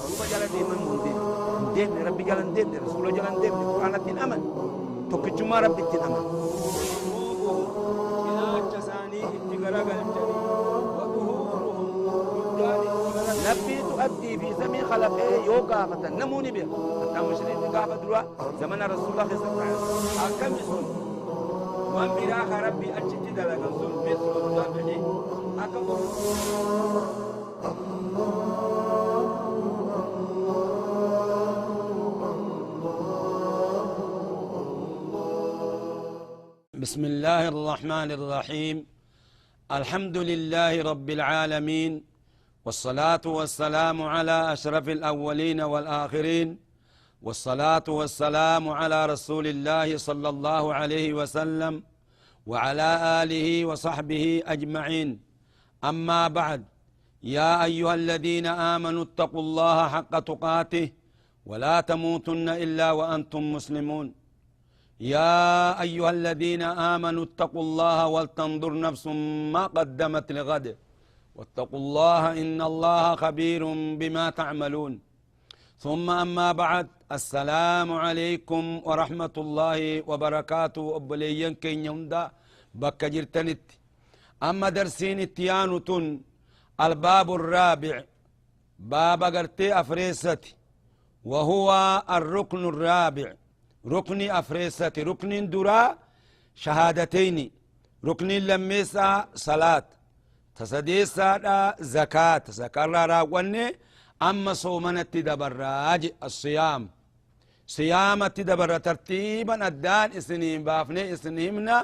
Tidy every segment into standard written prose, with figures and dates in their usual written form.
روبا جلن ديما مندين دين ربي جلن دين رسول جلن دين قرآن الدين أمن توكيتشما ربي الدين أمن إذا أجساني اتقرق الجري وظهورهم نبي تؤدي في سمي خلقه يوقع فتن نموني بها حتى مشرين قابة دروا زمن رسول الله صلى الله عليه وسلم أكم يسون وان براخ ربي أجد دلق الظلم مثل الضبع أكم بسم الله الرحمن الرحيم الحمد لله رب العالمين والصلاة والسلام على أشرف الأولين والآخرين والصلاة والسلام على رسول الله صلى الله عليه وسلم وعلى آله وصحبه أجمعين أما بعد يا أيها الذين آمنوا اتقوا الله حق تقاته ولا تموتن إلا وأنتم مسلمون يا أيها الذين آمنوا اتقوا الله ولتنظر نفس ما قدمت لغد واتقوا الله إن الله خبير بما تعملون ثم أما بعد السلام عليكم ورحمة الله وبركاته أبليين كين يوندا بك جرتنت أما درسين التيانتون الباب الرابع باب قرتي أفريستي وهو الركن الرابع ركن أفريستي ركن درا شهادتين ركن لميسا صلاة تسديسا زكاة زكاة راواني أما صومنة دبراج الصيام صيامة دبر ترتيبا الدان اسنين بافني اسنيمنا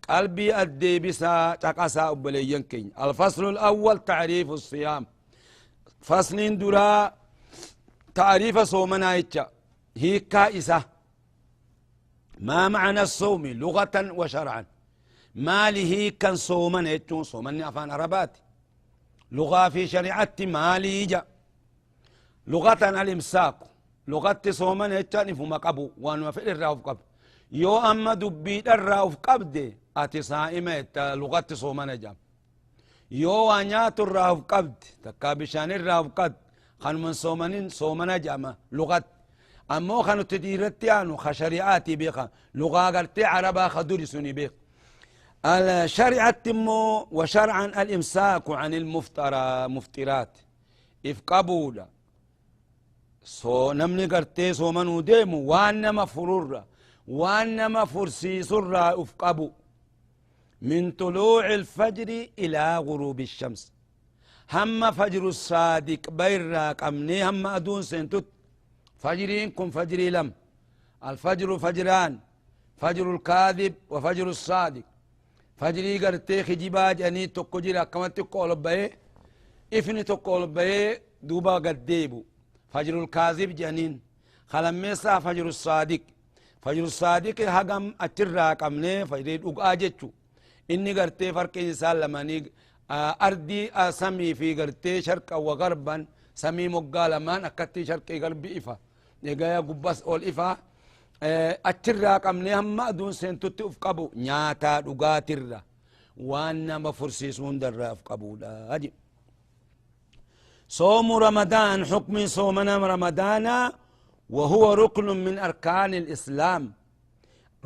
قلبي أدي بسا تقسا أبليين كين الفصل الأول تعريف الصيام فصل درا تعريف صومنا هي كائسة ما معنى الصوم لغة وشرعا ما له كان صومنا يتون صومني أفان عربات لغة في شريعة مالي جا لغة الإمساك لغة صومنا يتون فما قبو وانما في الرأوف قب يو أما دبيت الرأوف قب دي أتي صائمة لغة صومنا جام يو وانيات الرأوف قب تكابشان الرأوف قب خان من صومنا جام لغة أمو خانو تديرتيانو خشريعاتي بيخا لغة قرتي عربا خدوري سوني بيخ الشريعة تمو وشرعا الإمساك عن مفترات إفقابولا نمني قرتي منو ديمو وانما فرور وانما فرسي سر إفقابو من طلوع الفجر إلى غروب الشمس هم فجر الصادق بيراك أمني هم أدون سنتت فجرين كن فجري لم الفجر فجران فجر الكاذب وفجر الصادق فجري قرتي خجباج أني تقو جرا كما تقول بيه إفني تقول بيه دوبا قديبو فجر الكاذب جنين خلميسا فجر الصادق فجر الصادق هقم أتراك أمني فجري أجتشو إني قرتي فرق إنسان لماني أردي سمي في قرتي شرق وغربا سمي مقال مان أكتي شرقي قلبي إفا نقايا قبس أول إفا أترى قمني هم أدون سنتوت أفقبو نياتا دقاترى وانا مفرسيسون در أفقبو لا أجي صوم رمضان حكم صومنا رمضان وهو ركن من أركان الإسلام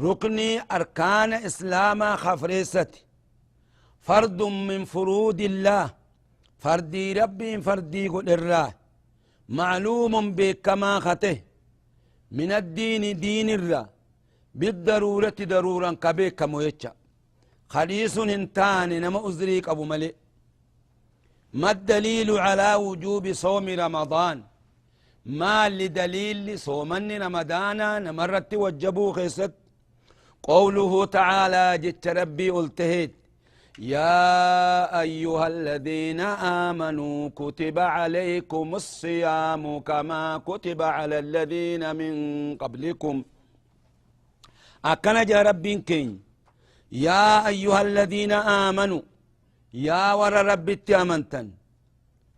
ركن أركان إسلام خفريستي فرد من فروض الله فردي ربي فردي قل الراه معلوم بكما خته من الدين دين الراه بالضرورة ضرورا كبيك مويتشا خليص انتان نما أزريك أبو ملئ ما الدليل على وجوب صوم رمضان ما لدليل صومن رمضان نمرت وجبو خيست قوله تعالى جت ربي التهيت يا أيها الذين آمنوا كتب عليكم الصيام كما كتب على الذين من قبلكم أكن جا ربين كين يا أيها الذين آمنوا يا ور ربي تامنتن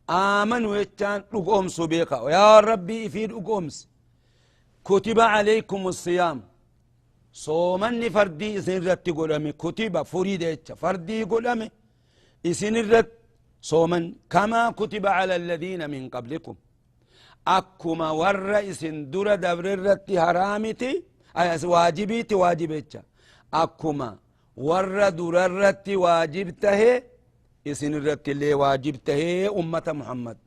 آمنوا يتان رقوم سبيقا يا ربي في رقومس كتب عليكم الصيام صومني فردي إسن رت قلمي كتب فريد فردي قلمي إسن رت صومن كما كتب على الذين من قبلكم أكما ورئيس در دبررت حرامتي واجبيتي واجبتش أكما ور دررت واجبته اسن الرت اللي واجبته أمة محمد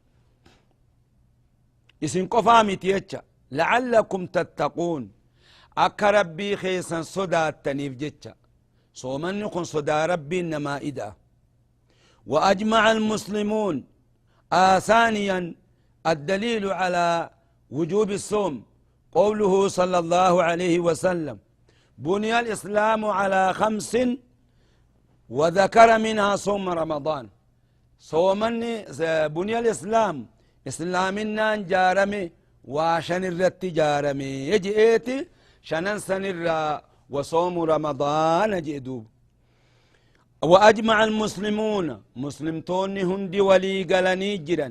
اسن قفامتي يتش لعلكم تتقون أكا ربي خيسا صدا التنيف جتش صومن يكون صدا ربي إنما إدا وأجمع المسلمون ثانيا الدليل على وجوب الصوم قوله صلى الله عليه وسلم بني الإسلام على 5 وذكر منها صوم رمضان صومني بني الإسلام إسلامنا جارمي وشن الرت جارمي يجئتي شنن سنرا وصوم رمضان جئدوب وأجمع المسلمون مسلمتون هندي ولي قلني جرا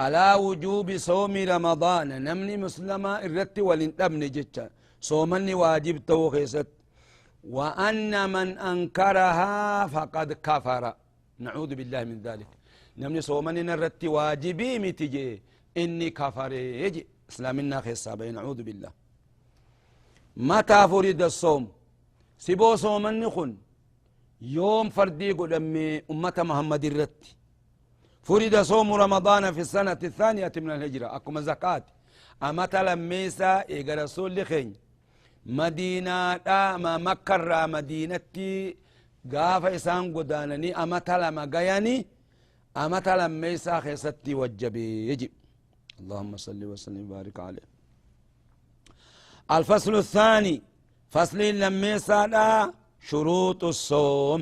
على وجوب صوم رمضان نمني مسلمة الرت ولنتبني جتشا صومني واجب توخيست وأن من أنكرها فقد كفر نعوذ بالله من ذلك نمني صومني نرت واجبي متجي إني كفر يجي إسلامنا خيصابي نعوذ بالله متى فرد الصوم سبو صومني خن يوم فردي قدمي أمة محمد الرت فرد صوم رمضان في السنة 2 من الهجرة أكما زكاة أما تلميسا إيقى رسول لخين مدينة ما مكر مدينة قافة إسان قدانني أما تلم قياني أما تلميسا خيستي وجبي يجب اللهم صل وسلم وبارك عليه الفصل الثاني فصل لميسا شروط الصوم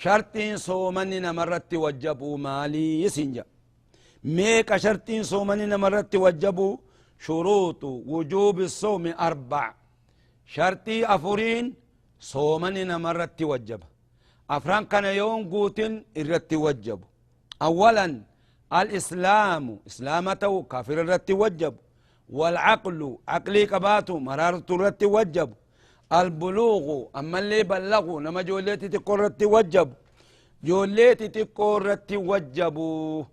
شرطين صومننا مرت وجبوا مالي يسنجا ميك شرطين صومننا مرت وجبوا شروط وجوب الصوم 4 شرطي أفرين صومننا مرت وجب أفران كان يوم قوتن الرت وجب أولا الإسلام إسلامته كافر الرت وجب والعقل عقلي كباتو مرارة الرت وجب البلوغ أما اللي بلغوا نما جوليتي تقرت وجب جوليتي تقرت وجبوا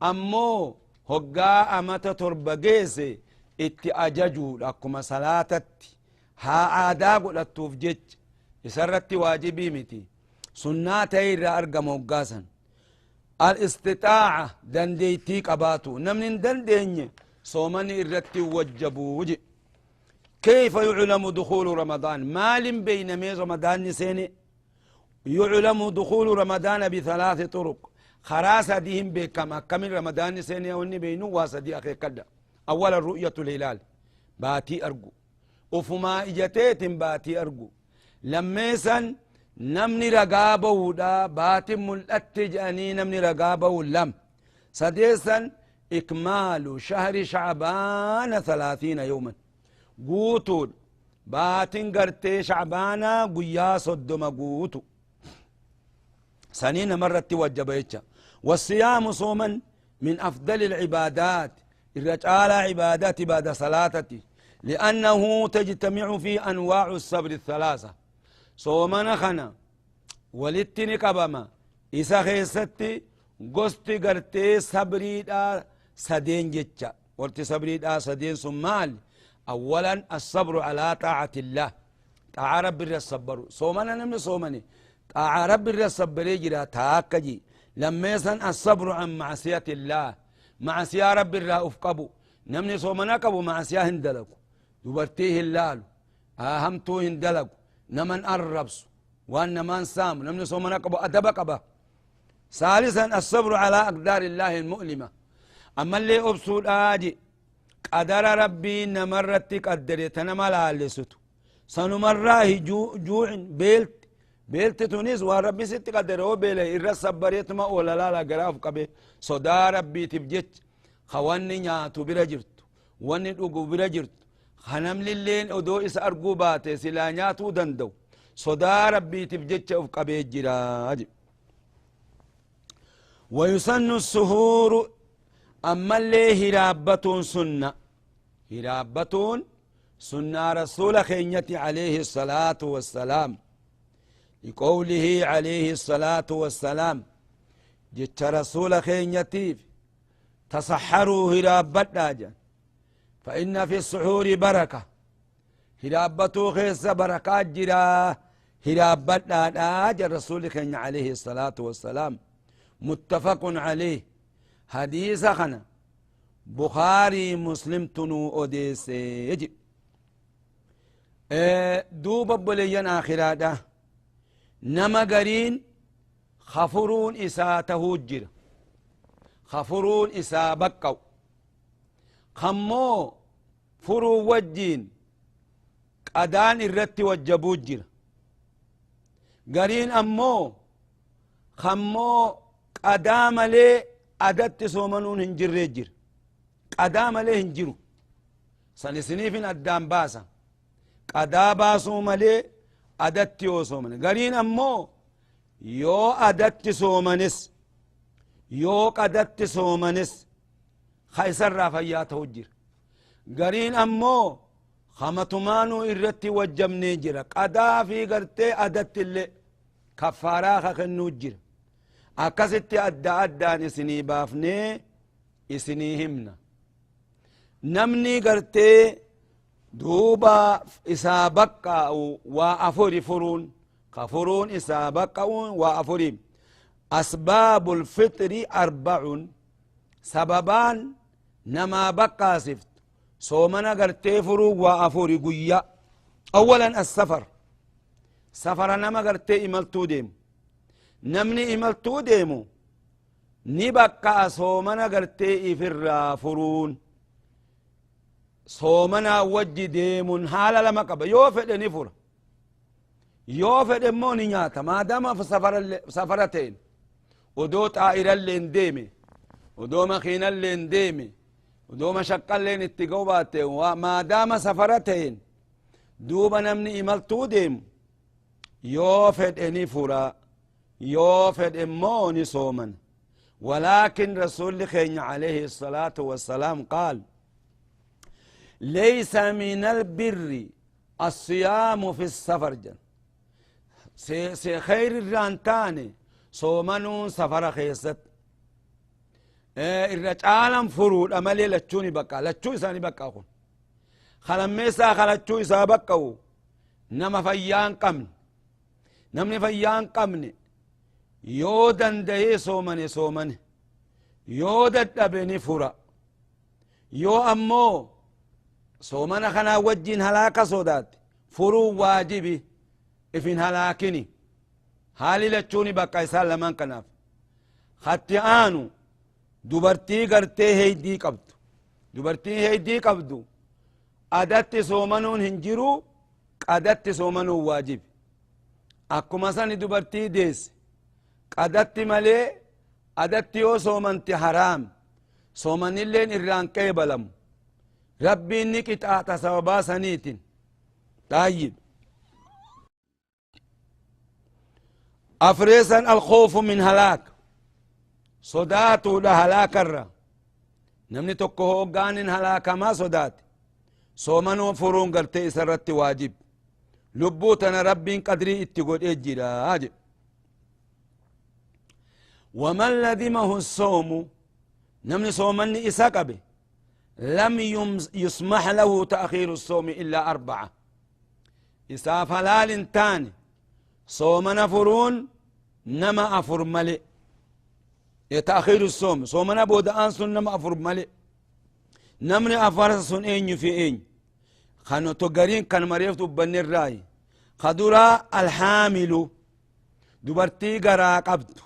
أمو هقا أمتا تربقيسي اتي أججو لكم صلاتتي ها آداق لتوفجج يسرت واجبي متي سنات إيرا أرقم وقاسا الاستطاعة دنديتي قباتو نمن دنديني صومني إرتي وجبوا وجي كيف يعلم دخول رمضان مال بين ميز رمضان نسيني يعلم دخول رمضان ب3 طرق خراسة ديهم بكما كمل رمضان نسيني وني بينو واسدي أخي كدا أولا رؤية الهلال باتي أرجو وفما إجتيت باتي أرجو لميسا نمني رقابه دا باتي ملأتج أني نمني رقابه لم سديسا إكمال شهر شعبان 30 يوما قوتون باتن قرتي شعبانا قيا صدما قوتو سنين مرة توجب يتشا والصيام صوما من أفضل العبادات الرجال عبادات بعد صلاتي لأنه تجتمع في أنواع الصبر 3 صومنا خنا ولتني كبما إسا خيستي قستي قرتي صبري دا سدين جتشا ورتي صبري دا سدين سمال أولا الصبر على طاعة الله طاعة رب الصبر صومنا نمني صومني طاعة رب الصبر يجرى تاكجي لما يسن الصبر عن معصية الله معصية رب الرؤوف قبو نمني صومنا قبو معصية هندلكو دبرتيه اللال أهمتو هندلكو نمن الربس وأن من سام نمني صومنا قبو أدب قبا ثالثا الصبر على أقدار الله المؤلمة أما اللي أبسول آجي قدر ربي نمرت قدرت نملا لستو سنمراه جوع بيلت تونس وربي ست قدره بيله إرى صبريت ما أولا لا قراف قبه صدا ربي تبجت خواني نياتو برجرت واني دوغو برجرت خنم للين ادو إس أرقوبات سلا نياتو دندو صدا ربي تبجت شوف قبه جراج ويسن السهور أما اللي هرابتون سنة هرابتون سنة رسول خينيتي عليه الصلاة والسلام لقوله عليه الصلاة والسلام جت رسول خينيتي تصحروا هرابت داجا فإن في السحور بركة هرابتو خيس بركات جرا هرابتنا آج الرسول كان عليه الصلاة والسلام متفق عليه حديث خنا بخاري مسلم تنو أوديس يجب دوب بليان آخراته نما قرين خفرون إسا تهجر خفرون إسا بقوا خمو فرو وجين قدان الرت وجبو جر قرين أمو خمو قدام لي أدت سومنون هنجر رجر قدام لي هنجرو سنسنيفين الدام باسا قدا باسو ملي أدت يوسومن قرين أمو يو أدت سومنس يو قدت سومنس خيسر رافيات هجر قرين أمو خمتمانو إرتي وجمني جرا قدا في قرتي أدت اللي كفارا خنو جرا أكستي أدى أدى نسني بافني إسني همنا نمني قرتي دوبا إسابقا وأفوري فرون كفرون إسابقا وأفوري أسباب الفطر 4 سببان نما بقى سفت صومنا قرتي فرو وأفوري قويا أولا السفر سفر نما قرتي إمالتو ديم نمني إمالتو ديمو نبقى صومنا قرتي إفر فرون صومنا وجي ديمون حالا لما قبا يوفد نفر يوفد موني نياتا ما دام في سفرتين ودو طائرة اللي انديمي ودو مخينة اللي انديمي ودو مشقة اللي نتقوباتي وما دام سفرتين دوبا نمني إمالتو ديم يوفد نفر يوفد موني صومن ولكن رسول خين عليه الصلاة والسلام قال ليس من البر الصيام في السفر جن سي خير الرانتاني صومنون سفر خيست الرجال فرود أملي لتشوني بقى لتشو إساني بقى أخون خلميسا خلتشو إسا بقى نما فيان قمن نمني فيان قمن يودن دي صومني يودد أبني فرا يو أمو صومنا خنا وجين هلاكا صدات فرو واجبي افين هلاكني حالي لچوني بقى يسال لمن كناف خطي آنو دوبرتي قرتي هيدي قبدو دوبرتي هيدي قبدو أدت صومنون هنجرو أدت صومنون واجب أكو مثلا دوبرتي ديس أدت ملي أدت يو صومنتي حرام صومن اللين إران كيبلم ربي انك اتعطى سببا سنيت طيب افريسا الخوف من هلاك صداتو لهلاك الرا نمني تكو قانن هلاك ما صدات صومنو فرون قرتي سرت واجب لبوتنا ربي قدري اتقود اجرا واجب ومن لذمه الصوم نمني صومني اساقبه لم يسمح له تأخير الصوم إلا 4 إساف هلال تاني صومنا فرون نما أفر ملئ تأخير الصوم صومنا بودآن سن نما أفر ملئ نمني أفرس سن إين في إين خانو تقرين كان مريفتو بني الرأي خدورا الحامل دبرتي قرا قبض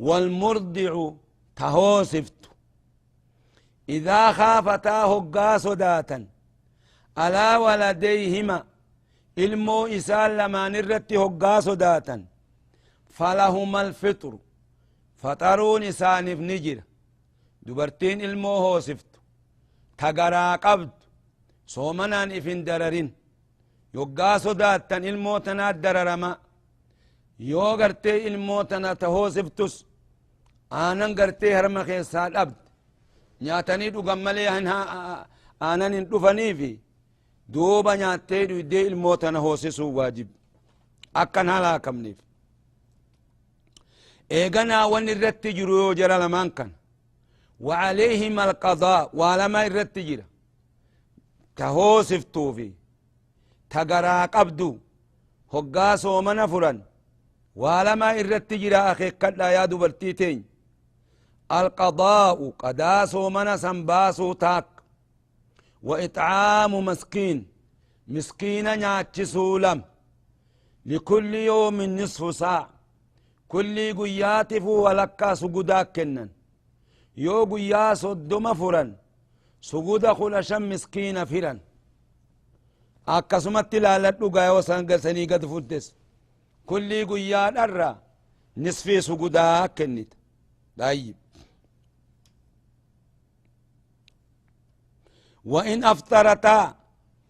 والمرضع تهوسفت إذا خافتا هقا صداتا على ولديهما ilmo isaan lamaan irratti hoggaa sodaatan falahuma alfitru faxaruun isaaniif ni jira dubartiin ilmoo hoosiftu tagaraa qabdu soomanaan ifin dararin yoggaa sodaattan ilmoo tanaat dararama yoo gartee ilmoo tana ta hoosiftus aanan gartee harma keessaa dhabd nyaatanii dhugan malee aanan hin dhufaniifi دوبا نياتي دي الموتنا هوسسو واجب أكن هلا كمنيف إيغانا وان الرت جرو جرى لمان كان وعليهم القضاء ولما الرتجرة تهوسفتو في تقرا قبدو هقاسو من فرن ولما الرتجرة أخي كلا يا دبرتيتين القضاء قداسو من سنباسو تاك وإطعام مسكين مسكينا ناتشسو لم لكل يوم نصف ساعة كل قياتف ولكا سجدا كنن يو قيا صدم فرن سجدا خل شم مسكين فرن أكسمت لا لدقا وسنق سني قد فدس كل قيا نرى نصف سجدا كنت طيب وإن أفطرتا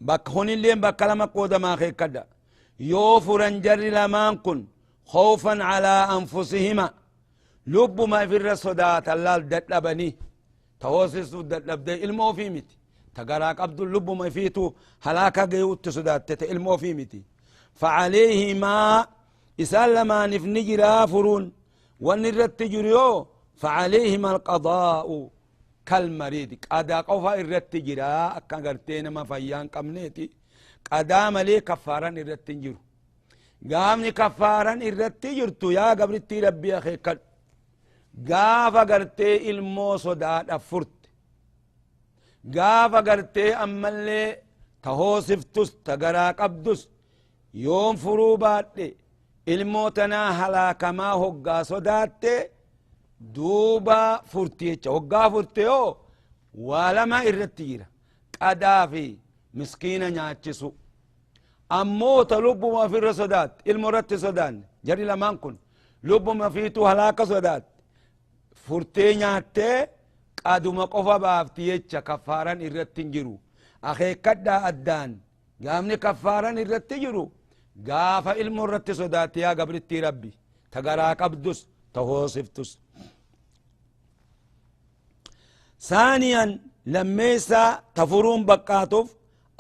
بكهن اللي بكلمة قود ما خي كدا يوفرن جر لمان كن خوفا على أنفسهما لب ما في الرصدات الله دتلبني توسس دتلبدي المو في متي تقراك عبد اللب ما فيتو هلاكا جيوت سدات تت المو في متي فعليه ما إسلم نفنجر آفرون ونرت جريو فعليهما القضاء كالمريد قدا قفا الرت جرا أكا قرتين ما فيان قمنيتي قدا ملي كفارا الرت جرو قامني كفارا الرت جرتو يا قبرتي ربي أخي كد قافا قرتي المو صداد أفرت قافا قرتي أما اللي تهوسفتس تقرا قبدس يوم فروبات الموتنا هلاك ما هقا صدات دوبا فرتيتش هقا فرتيو ولما الرتيرة قدافي مسكينة ناتشسو أمو تلب ما في الرصدات المرت صدان جري لمان كن لب ما فيتو هلاك صدات فرتي ناتي قادما قفا بافتيتش كفارا الرتنجرو أخي كدا أدان قامني كفارا الرتنجرو قافا المرت صدات يا قبرتي ربي تقرا قبدس تهوصفتس ثانيا لميسا تفرون بقاتف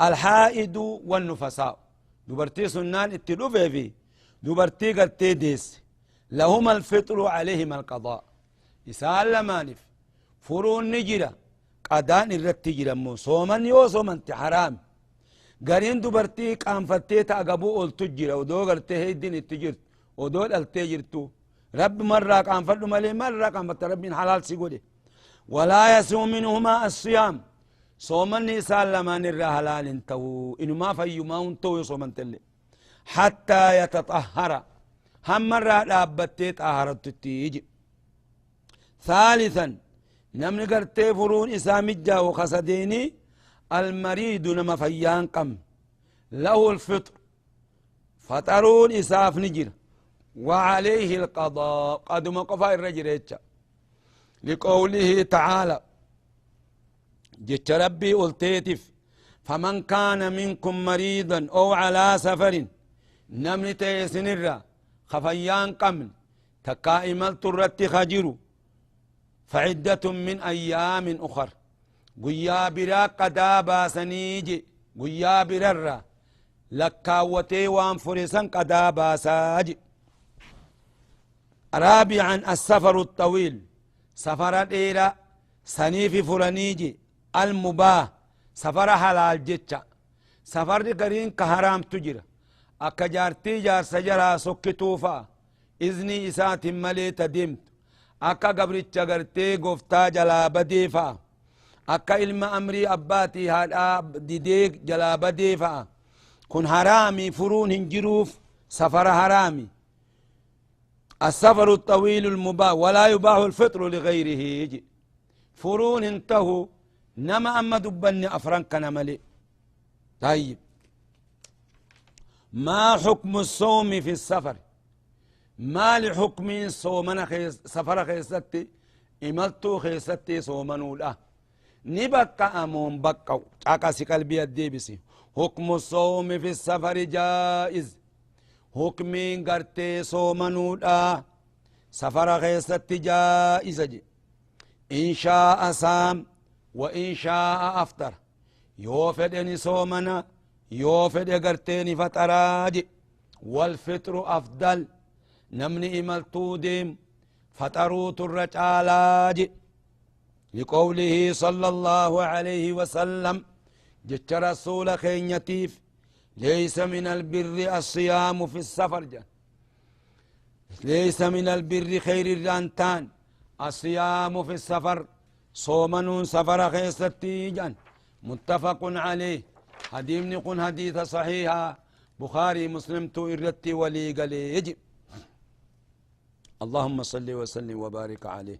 الحائد والنفساء دبرتي سنان اتلوفي في دبرتي قرتي ديس لهما الفطر عليهما القضاء إسال لمانف فرون نجرة قدان الرتجرة مو صومن يو صومن حرام قرين دبرتي قام فتيتا أقبو التجرة ودو قرتي هيدين التجرت ودو التجرتو رب مرة قام فلو ملي مرة قام فتربين حلال سيقولي ولا يسوم منهما الصيام صومن نسال لمان الرا حلال انتو إنما فيما انتو صومن تلي حتى يتطهر هم مرة لابتي طهرت تيجي ثالثا نمن قرتي فرون إسامجا وخسديني المريض نما فيان قم له الفطر فطرون إساف نجر وعليه القضاء قد مقفى الرجل لقوله تعالى جت ربي قلتيتف فمن كان منكم مريضا أو على سفر نمن تيسنر خفيان قمن تكائمل ترت خجروا فعدة من أيام أخر قيا برا قدابا سنيجي قيا برر لكاوتي وانفرسا قدابا ساجي رابعا السفر الطويل سفر ديرا سنيف فرنيجي المباه سفر حلال جتشا سفر قرين كهرام تجرى أكا جارتي جار سجرا سكتوفا إذني إسات ملي تدمت أكا قبرتشا قرتي قفتا جلا بديفا أكا إلما أمري أباتي هادا ديديك جلا بديفا كن حرامي فرون هنجروف سفر حرامي السفر الطويل المباح ولا يباح الفطر لغيره يجي فرون انتهوا نما أما دبني أفرنك نملي طيب ما حكم الصوم في السفر ما لحكم صومنا سفر خيستي إملتو خيستي صومنو لا نبقى أمون بقى عكاسي قلبي الديبسي حكم الصوم في السفر جائز حكمين قرتي صومنو لا سفر خيستي جائز جي إن شاء صام وإن شاء أفطر يوفدني صومنا يوفد قرتيني فتراج والفطر أفضل نمني إملتو ديم فطروت الرجالاج لقوله صلى الله عليه وسلم جت رسول خينيتيف ليس من البر الصيام في السفر جان ليس من البر خير الرانتان الصيام في السفر صومن سفر خيستي جان متفق عليه حديث قن حديث صحيحة بخاري مسلم تو إرتي ولي قال يجب اللهم صل وسلم وبارك عليه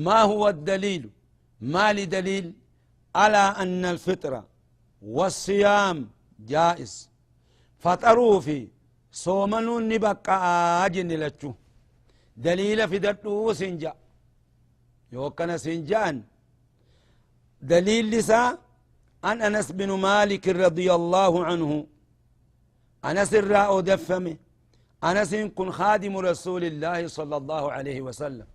ما هو الدليل ما لدليل على أن الفطرة والصيام جائز فطروا في صومنون نبقى آجن لتشو دليل في دلو سنجا يوكنا سنجان دليل لسا أن أنس بن مالك رضي الله عنه أنس الراء دفمه أنس كن خادم رسول الله صلى الله عليه وسلم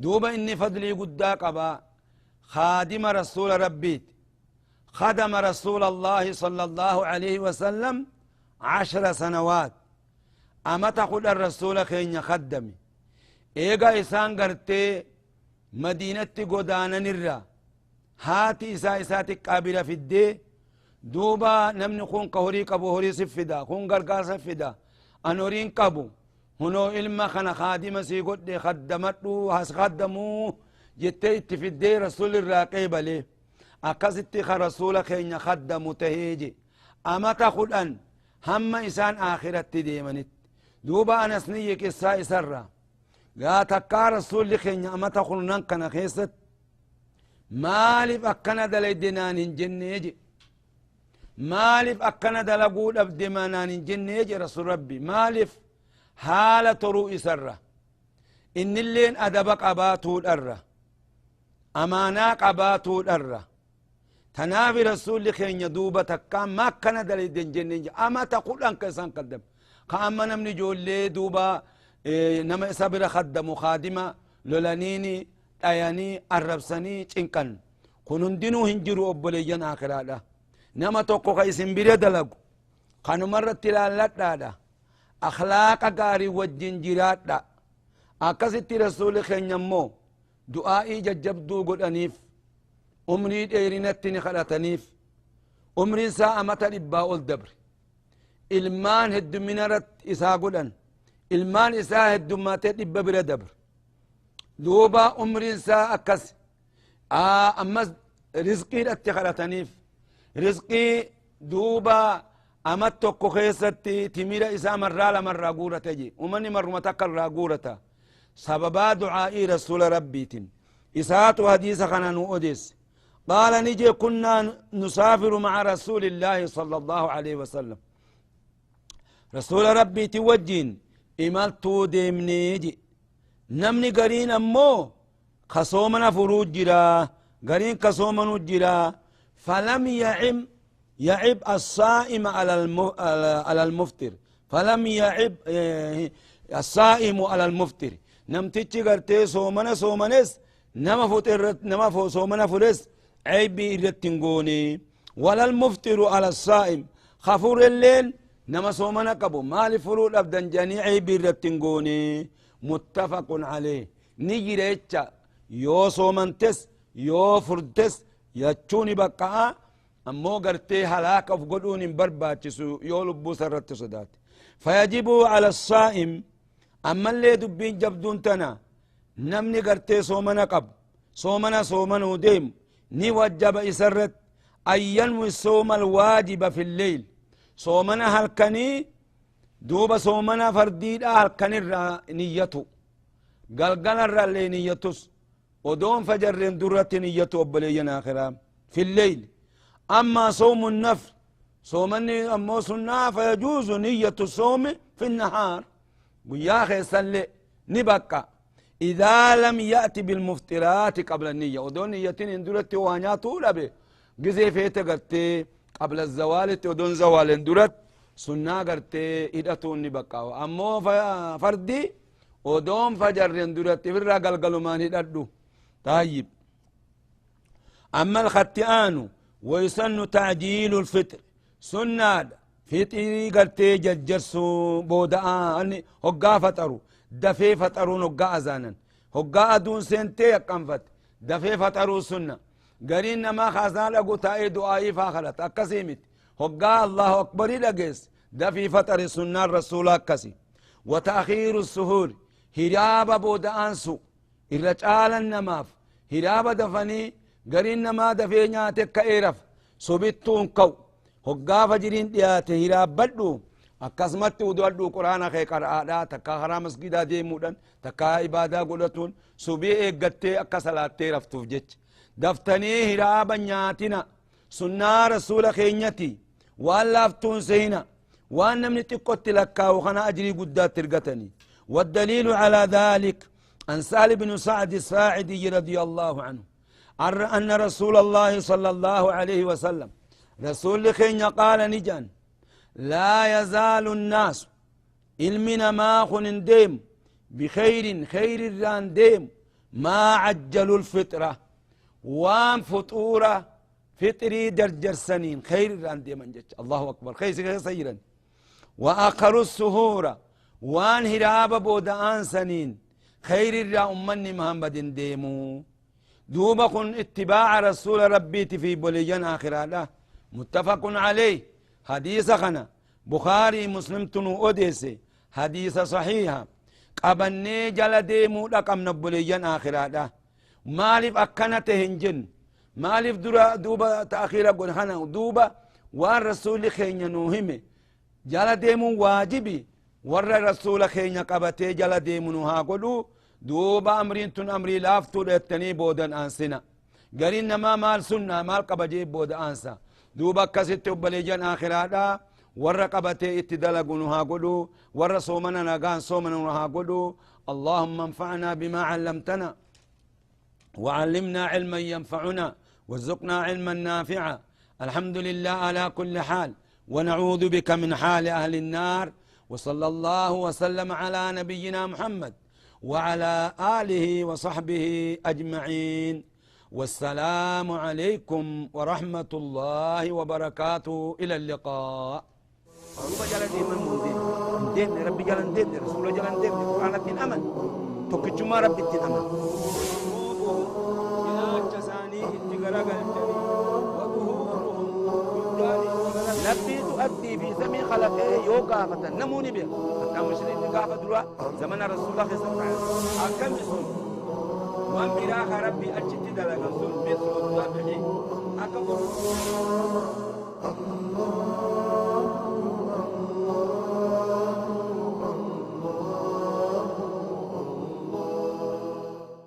دوبا إني فضلي قداك أبا خادم رسول ربي خدم رسول الله صلى الله عليه وسلم 10 سنوات أما تقول الرسول خين خدمي إيغا إسان قرتي مدينة قدانا نرى هاتي إساتي قابلة في الدي دوبا نمني خون قهوري قبو هوري سفدا خون قرقار سفدا أنورين قبو هنو إلما خنا خادم سيقود دي خدمتو هاس خدمو جتي في الدي رسول الراقب ليه أكستي رسول خين خدمو تهيجي أما تقول أن هم إسان آخرت ديمانت دوبا أنا سنيك إسا إسرا قاتكا رسول خين أما تقول ننكنا خيست مالف أكنا دليدنان جنيجي مالف أكنا دلقود أبدمانان جنيجي رسول ربي مالف حالة رؤي سرة إن اللين أدبك أباتو الأرة أماناك أباتو الأرة تنافي رسول خين يدوبة تكام ما كان دليدن جنيجي أما تقول أنك إسان قدم خاما نمني جول لي دوبا نما إسابر خدمو خادمة لولانيني ayanii arrabsanii cinqan kun hundinuu hin jiru obboleeyyan aakiraadha nama tokko ka isin bire dalagu kanumarratti ilaalladhaadha akhlaaqa gaarii wajjin jiraadha akkasitti rasuuli keenya immoo du'aa'ii jajjabduu godhaniif umrii dheerinatti ni kadhataniif umriin isaa amata 100 ol dabre ilmaan hedduminaratti isaa godhan ilmaan isaa heddummaatee 100 bira dabre دوبا عمرين سا أكس أمس رزقي اتخلتنيف رزقي دوبا أمتك خيستي تمير إسا مرة لمرة قورة تجي ومني مرمتك الراقورة سببا دعائي رسول ربي إسات حديث خنا نؤدس قال نجي كنا نسافر مع رسول الله صلى الله عليه وسلم رسول ربي توجين إمالتو ديمنيجي نمني قرين أمو خصومنا فروج جرا قرين خصومنا جرا فلم يعب الصائم على المفطر فلم يعب الصائم على المفطر نمتيجي قرتي صومنس نما فطرت نما صومنا فرس عيبي إرتنقوني ولا المفطر على الصائم خفور الليل نما صومنا قبو مالي فرود أبدن جاني عيبي إرتنقوني متفق عليه نجريتش يو صومنتس يو فردس يچوني بقى امو قرتي هلاك افقدون برباتسو يو لبو سرت صدات فيجب على الصائم اما اللي دبين جبدون تنا نمني قرتي صومنا قب صومنا ديم ني وجب اسرت ان ينوي الصوم الواجب في الليل صومنا هلكني دوبا صومنا فرديد هلكن الرا نيته قلقل الرا اللي نيتوس ودون فجر درة نيته أبلينا آخرام في الليل أما صوم النفل صومني أما سنة فيجوز نية الصوم في النهار ويا أخي سلي نبقى إذا لم يأتي بالمفطرات قبل النية ودون نيتين اندرت وانياتو لبي جزي فيت قرتي قبل الزوال ودون زوال اندرت سنة قرتي إدتون نبقى أمو فردي ودون فجر اندرت في الرقل قلمان هددو طيب أما الختئان ويسن تعجيل الفطر سنة فطري قرتي ججرسو بودآن هقا فطرو دفي فطرون هقا أزانا هقا أدون سنتي يقنفت دفي فطروا سنة قرين ما خازنا لقو تاي دعائي فاخلت أكسيمت هقا الله أكبر لقيس دفي فطر سنة الرسول أكسي وتأخير السهور هراب بود أنسو الرجال النماف هراب دفني قرين ما دفي ناتك كإيرف سبتون كو هقا فجرين ديات هراب بدو akkasumatti udwadhu quraana kee qara'aadha takka haraa masgidaa deemuudhan takka ibaadaa godhatuun subii eeggattee akka salaattee raftuuf jecha daftanii hiraaba nyaatina sunnaa rasuula keenyati waan laaftuun sehina waan namni xiqqotti lakkaawu kana ajrii guddaatti ergatanii والدليل على ذلك عن سهل بن سعد الساعدي رضي الله عنه أن رسول الله صلى الله عليه وسلم رسول خين قال نجان لا يزال الناس علمنا ما خن ديم بخير خير الران ديم ما عجلوا الفطرة وان فطورة فطري درجر سنين خير الران ديم انجج الله أكبر خير سيرا وآخر السهورة وان هراب بودان سنين خير الران أمني محمد ديمو دوبكن اتباع رسول ربي في بوليان آخراته متفق عليه حديث خنا بخاري مسلم تنو أديسي حديث صحيحة قبني جل ديمو لقم نبوليان آخراته مالف أكنته هنجن مالف دوبا تأخير قل خنا دوبا وان رسول خين نوهمه جل ديمو واجبي ور رسول خين قبته جل ديمو نوها قلو دوبا أمرين تن أمري لافتو لتني بودن آنسنا قرين ما مال سنة مال قبجيب بود آنسا دوبا كسيت بليجان آخراتا ور قبته اتدلقنها قدو ور صومنا نقان صومنا قدو اللهم انفعنا بما علمتنا وعلمنا علما ينفعنا وارزقنا علما نافعا الحمد لله على كل حال ونعوذ بك من حال أهل النار وصلى الله وسلم على نبينا محمد وعلى آله وصحبه أجمعين والسلام عليكم ورحمة الله وبركاته إلى اللقاء رب جلال ديما دين ربي جلال دين رسول جلال دين قرآن الدين أمن تكجما ربي الدين أمن نبي تؤدي في سمي خلقه يوقع فتن نموني بيه حتى مشرين قافة دروا زمن رسول الله صلى الله عليه وسلم أكم يسون وان براخ ربي أجت دلق سن مثل الضبع أكبر